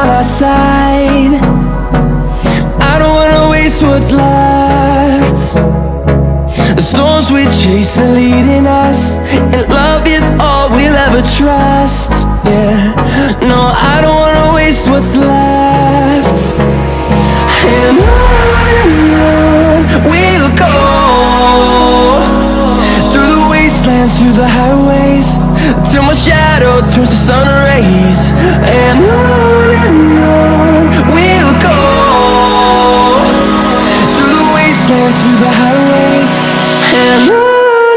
on our side. I don't wanna waste what's left. The storms we chase are leading us, and love is all we'll ever trust. Yeah, no, I don't wanna waste what's left. And on we'll go, through the wastelands, through the highways, till my shadow turns to sun rays. And on we'll go, through the wastelands, through the highways, and on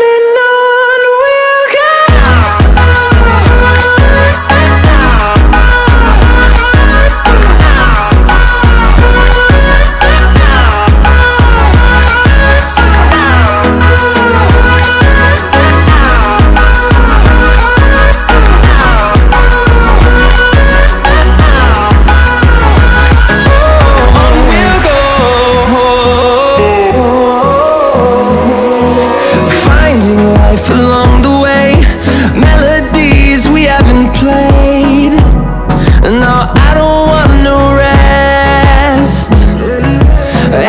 we'll go. Along the way, melodies we haven't played. No, I don't want no rest.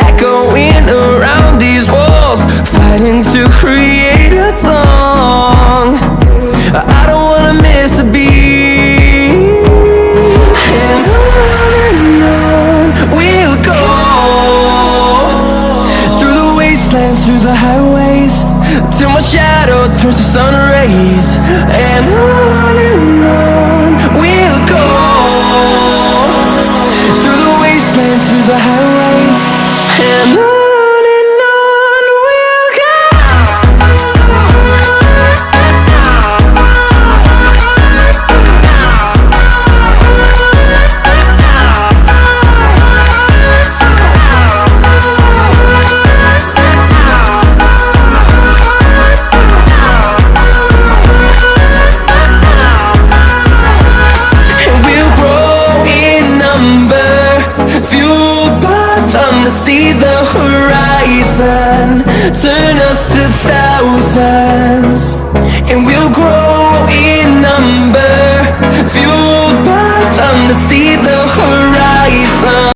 Echoing around these walls, fighting to create a song. I don't wanna miss a beat. And on we'll go, through the wastelands, through the highways, till my shadow turns to sun rays. And on we'll go, through the wastelands, through the highways, and on we'll go. See the horizon turn us to thousands, and we'll grow